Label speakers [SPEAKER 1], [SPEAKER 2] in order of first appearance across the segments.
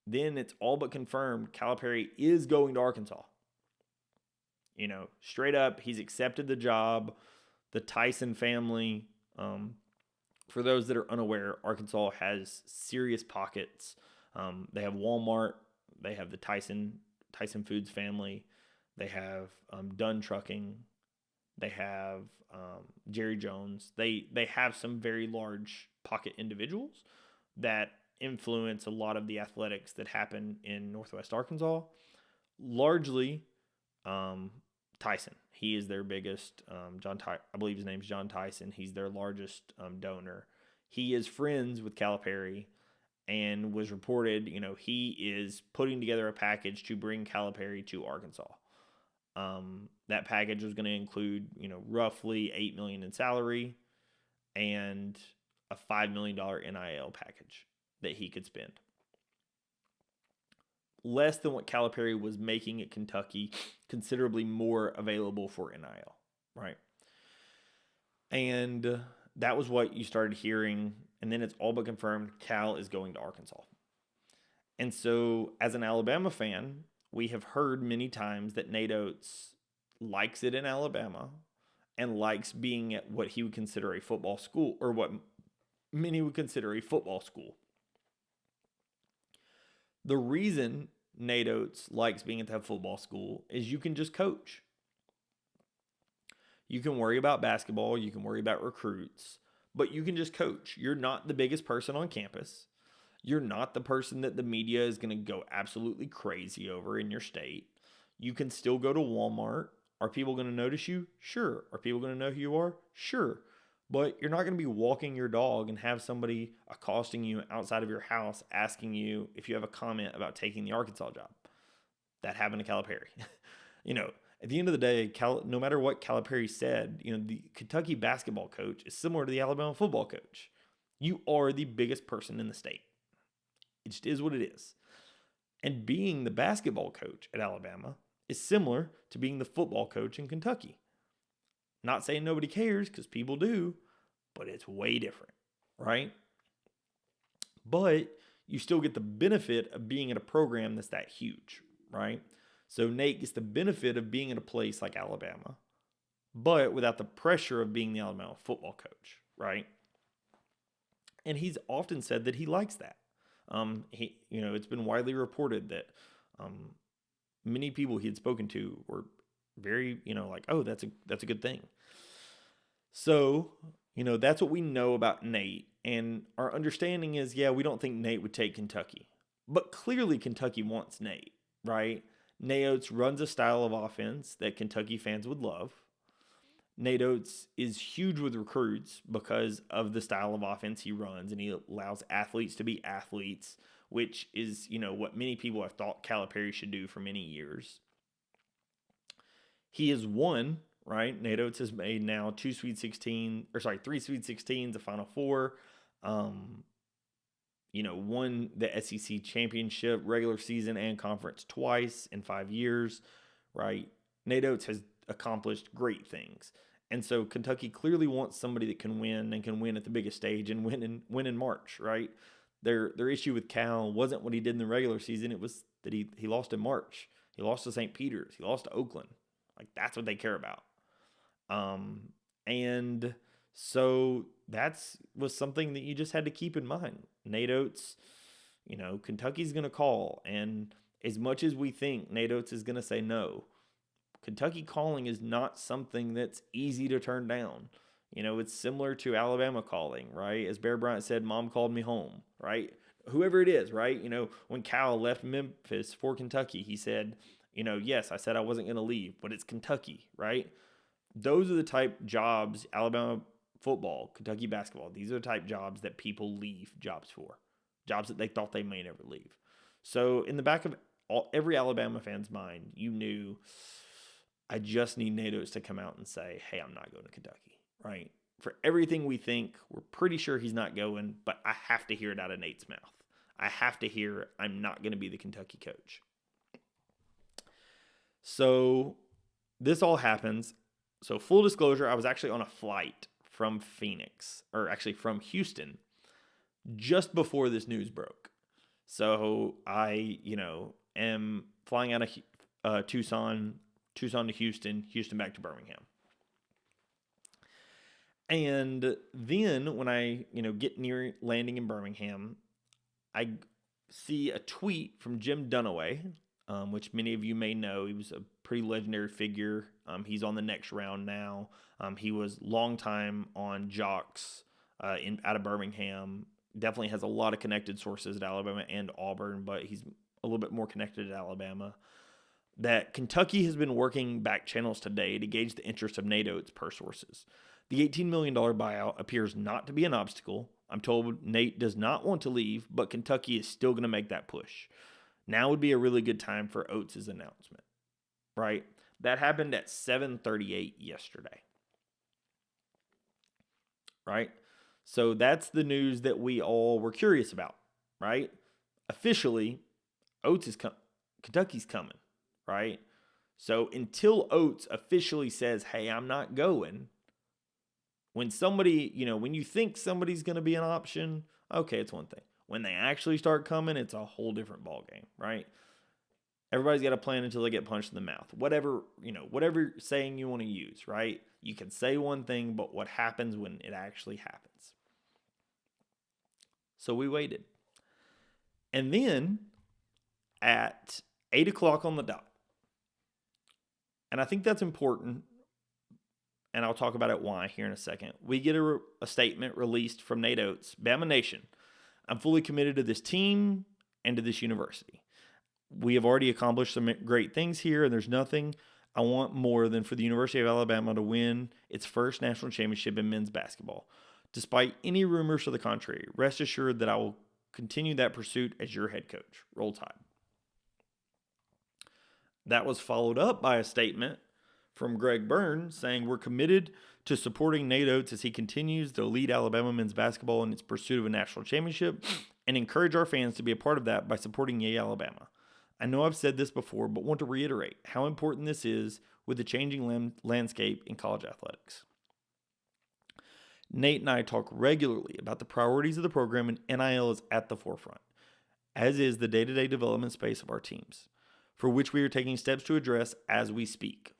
[SPEAKER 1] then it's all but confirmed Calipari is going to Arkansas. Straight up, he's accepted the job. The Tyson family, for those that are unaware, Arkansas has serious pockets. They have Walmart, they have the Tyson Foods family, they have Dunn Trucking, they have Jerry Jones. They have some very large pocket individuals that influence a lot of the athletics that happen in Northwest Arkansas. Largely, Tyson. He is their biggest. I believe his name's John Tyson. He's their largest donor. He is friends with Calipari, and was reported. He is putting together a package to bring Calipari to Arkansas. That package was going to include, roughly $8 million in salary and a $5 million NIL package that he could spend. Less than what Calipari was making at Kentucky, considerably more available for NIL, right? And that was what you started hearing, and then it's all but confirmed Cal is going to Arkansas. And so, as an Alabama fan, we have heard many times that Nate Oats likes it in Alabama and likes being at what he would consider a football school, or what many would consider a football school. The reason Nate Oats likes being at that football school is you can just coach. You can worry about basketball, you can worry about recruits, but you can just coach. You're not the biggest person on campus. You're not the person that the media is going to go absolutely crazy over in your state. You can still go to Walmart. Are people going to notice you? Sure. Are people going to know who you are? Sure. But you're not going to be walking your dog and have somebody accosting you outside of your house asking you if you have a comment about taking the Arkansas job. That happened to Calipari. At the end of the day, no matter what Calipari said, the Kentucky basketball coach is similar to the Alabama football coach. You are the biggest person in the state. It just is what it is. And being the basketball coach at Alabama is similar to being the football coach in Kentucky. Not saying nobody cares, because people do, but it's way different, right? But you still get the benefit of being at a program that's that huge, right? So Nate gets the benefit of being at a place like Alabama, but without the pressure of being the Alabama football coach, right? And he's often said that he likes that. It's been widely reported that many people he had spoken to were very, like, oh, that's a good thing. So, that's what we know about Nate. And our understanding is, we don't think Nate would take Kentucky. But clearly Kentucky wants Nate, right? Nate Oats runs a style of offense that Kentucky fans would love. Nate Oats is huge with recruits because of the style of offense he runs, and he allows athletes to be athletes, which is, what many people have thought Calipari should do for many years. He has won, right? Nate Oats has made now 3 Sweet 16s, a Final Four. Won the SEC championship, regular season and conference twice in 5 years, right? Nate Oats has accomplished great things. And so Kentucky clearly wants somebody that can win and can win at the biggest stage and win in March, right? Their issue with Cal wasn't what he did in the regular season. It was that he lost in March. He lost to St. Peter's. He lost to Oakland. Like, that's what they care about. And so was something that you just had to keep in mind. Nate Oats, Kentucky's going to call. And as much as we think Nate Oats is going to say no, Kentucky calling is not something that's easy to turn down. It's similar to Alabama calling, right? As Bear Bryant said, Mom called me home, right? Whoever it is, right? When Cal left Memphis for Kentucky, he said, yes, I said I wasn't going to leave, but it's Kentucky, right? Those are the type jobs, Alabama football, Kentucky basketball, these are the type jobs that people leave jobs for, jobs that they thought they may never leave. So in the back of every Alabama fan's mind, you knew, I just need Nate Oats to come out and say, hey, I'm not going to Kentucky, right? For everything we think, we're pretty sure he's not going, but I have to hear it out of Nate's mouth. I have to hear, I'm not going to be the Kentucky coach. So this all happens. So full disclosure, I was actually on a flight from from Houston, just before this news broke. So I, am flying out of Tucson to Houston, Houston back to Birmingham. And then when I, get near landing in Birmingham, I see a tweet from Jim Dunaway, which many of you may know. He was a pretty legendary figure. He's on the next round now. He was long time on Jocks out of Birmingham. Definitely has a lot of connected sources at Alabama and Auburn, but he's a little bit more connected at Alabama. That Kentucky has been working back channels today to gauge the interest of Nate Oats per sources. The $18 million buyout appears not to be an obstacle. I'm told Nate does not want to leave, but Kentucky is still going to make that push. Now would be a really good time for Oats' announcement, right? That happened at 7:38 yesterday, right? So that's the news that we all were curious about, right? Officially, Kentucky's coming, right? So until Oats officially says, hey, I'm not going, when somebody, when you think somebody's going to be an option, okay, it's one thing. When they actually start coming, it's a whole different ballgame, right? Everybody's got a plan until they get punched in the mouth. Whatever saying you want to use, right? You can say one thing, but what happens when it actually happens? So we waited. And then at 8 o'clock on the dot, and I think that's important, and I'll talk about it why here in a second, we get a statement released from Nate Oats, Bama Nation. I'm fully committed to this team and to this university. We have already accomplished some great things here, and there's nothing I want more than for the University of Alabama to win its first national championship in men's basketball. Despite any rumors to the contrary, rest assured that I will continue that pursuit as your head coach. Roll Tide. That was followed up by a statement from Greg Byrne saying, we're committed to supporting Nate Oats as he continues to lead Alabama men's basketball in its pursuit of a national championship and encourage our fans to be a part of that by supporting Yay Alabama. I know I've said this before, but want to reiterate how important this is with the changing landscape in college athletics. Nate and I talk regularly about the priorities of the program, and NIL is at the forefront, as is the day-to-day development space of our teams, for which we are taking steps to address as we speak.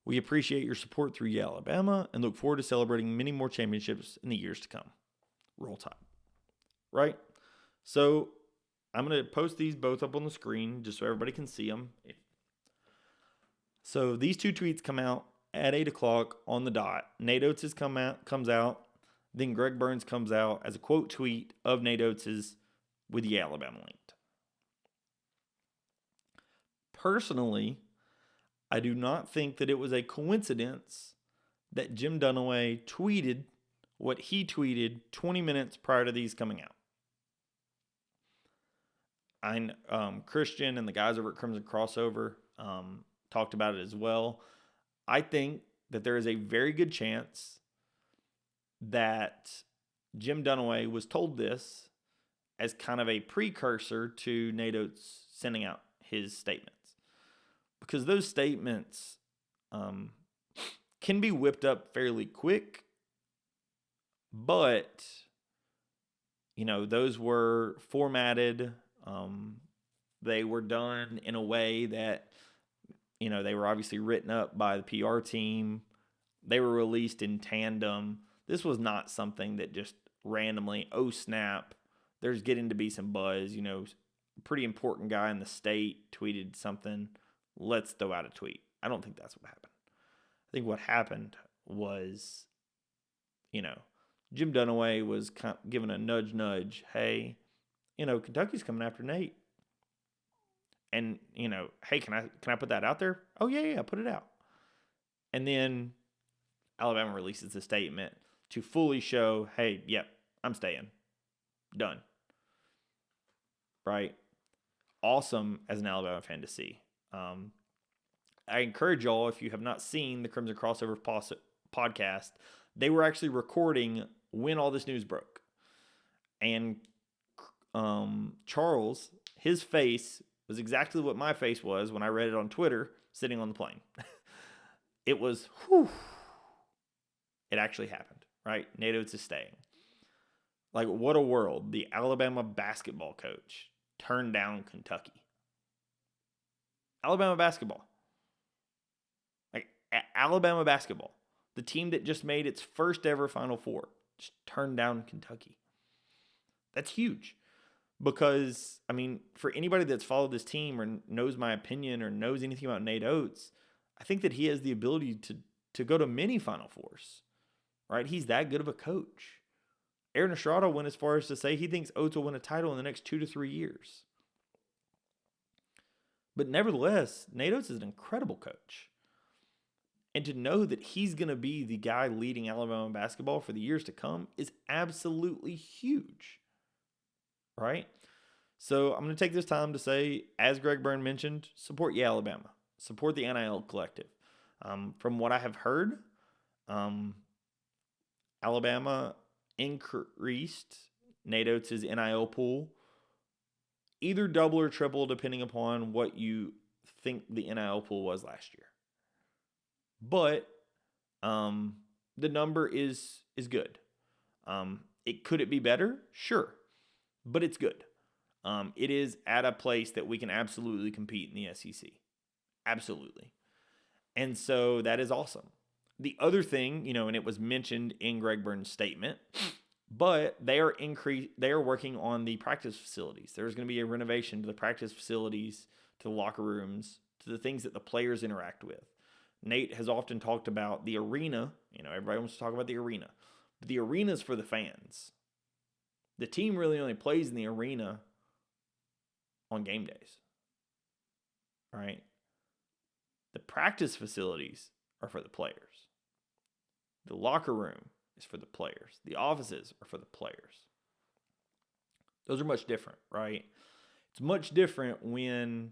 [SPEAKER 1] We appreciate your support through Yale, Alabama, and look forward to celebrating many more championships in the years to come. Roll Tide. Right? So I'm going to post these both up on the screen just so everybody can see them. So these two tweets come out at 8 o'clock on the dot. Nate Oats comes out. Then Greg Burns comes out as a quote tweet of Nate Oats' with the Alabama linked. Personally, I do not think that it was a coincidence that Jim Dunaway tweeted what he tweeted 20 minutes prior to these coming out. Christian and the guys over at Crimson Crossover talked about it as well. I think that there is a very good chance that Jim Dunaway was told this as kind of a precursor to Nate Oats sending out his statements. Because those statements can be whipped up fairly quick, but, those were formatted. They were done in a way that, they were obviously written up by the PR team. They were released in tandem. This was not something that just randomly, oh snap, there's getting to be some buzz. A pretty important guy in the state tweeted something. Let's throw out a tweet. I don't think that's what happened. I think what happened was, Jim Dunaway was kind of given a nudge. Hey, Kentucky's coming after Nate. And, hey, can I put that out there? Oh, yeah, put it out. And then Alabama releases a statement to fully show, hey, yep, I'm staying. Done. Right? Awesome as an Alabama fan to see. I encourage y'all, if you have not seen the Crimson Crossover podcast, they were actually recording when all this news broke. And Charles, his face was exactly what my face was when I read it on Twitter sitting on the plane. It was, whew. It actually happened, right? Nate Oats is staying. Like, what a world. The Alabama basketball coach turned down Kentucky. Alabama basketball. Like Alabama basketball. The team that just made its first ever Final Four just turned down Kentucky. That's huge. Because, I mean, for anybody that's followed this team or knows my opinion or knows anything about Nate Oats, I think that he has the ability to go to many Final Fours, right? He's that good of a coach. Aaron Estrada went as far as to say he thinks Oats will win a title in the next 2 to 3 years. But nevertheless, Nate Oats is an incredible coach. And to know that he's going to be the guy leading Alabama basketball for the years to come is absolutely huge. Right? So I'm going to take this time to say, as Greg Byrne mentioned, support Alabama. Support the NIL collective. From what I have heard, Alabama increased Nate Oates' NIL pool either double or triple depending upon what you think the NIL pool was last year. But the number is good. Could it be better? Sure. But it's good. It is at a place that we can absolutely compete in the SEC. Absolutely. And so that is awesome. The other thing, and it was mentioned in Greg Byrne's statement, but they are working on the practice facilities. There's going to be a renovation to the practice facilities, to the locker rooms, to the things that the players interact with. Nate has often talked about the arena. Everybody wants to talk about the arena. But the arena is for the fans. The team really only plays in the arena on game days. Right? The practice facilities are for the players. The locker room is for the players. The offices are for the players. Those are much different, right? It's much different when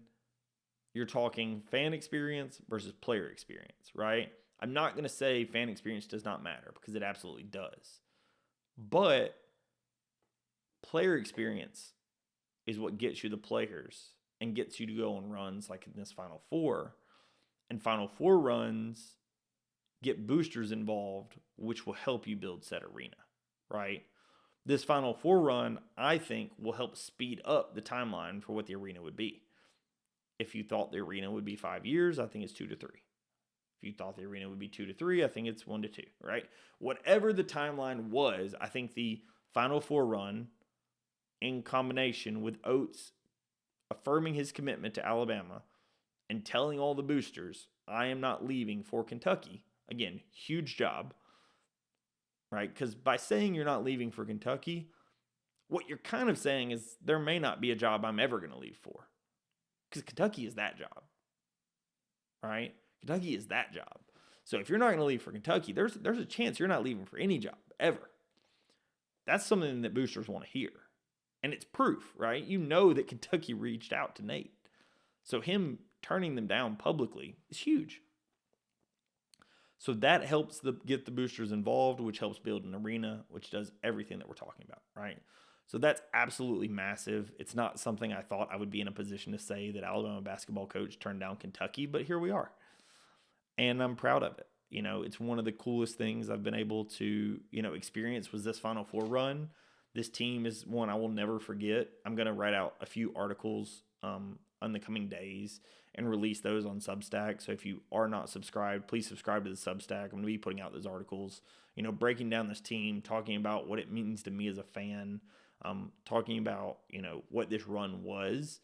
[SPEAKER 1] you're talking fan experience versus player experience, right? I'm not going to say fan experience does not matter because it absolutely does. But player experience is what gets you the players and gets you to go on runs like in this Final Four. And Final Four runs get boosters involved, which will help you build said arena, right? This Final Four run, I think, will help speed up the timeline for what the arena would be. If you thought the arena would be 5 years, I think it's 2 to 3. If you thought the arena would be 2 to 3, I think it's 1 to 2, right? Whatever the timeline was, I think the Final Four run, in combination with Oats affirming his commitment to Alabama and telling all the boosters, I am not leaving for Kentucky. Again, huge job, right? Because by saying you're not leaving for Kentucky, what you're kind of saying is there may not be a job I'm ever going to leave for. Because Kentucky is that job, right? Kentucky is that job. So if you're not going to leave for Kentucky, there's a chance you're not leaving for any job, ever. That's something that boosters want to hear. And it's proof, right? You know that Kentucky reached out to Nate. So him turning them down publicly is huge. So that helps get the boosters involved, which helps build an arena, which does everything that we're talking about, right? So that's absolutely massive. It's not something I thought I would be in a position to say that Alabama basketball coach turned down Kentucky, but here we are. And I'm proud of it. It's one of the coolest things I've been able to, experience was this Final Four run. This team is one I will never forget. I'm going to write out a few articles in the coming days and release those on Substack. So if you are not subscribed, please subscribe to the Substack. I'm going to be putting out those articles, breaking down this team, talking about what it means to me as a fan, talking about, what this run was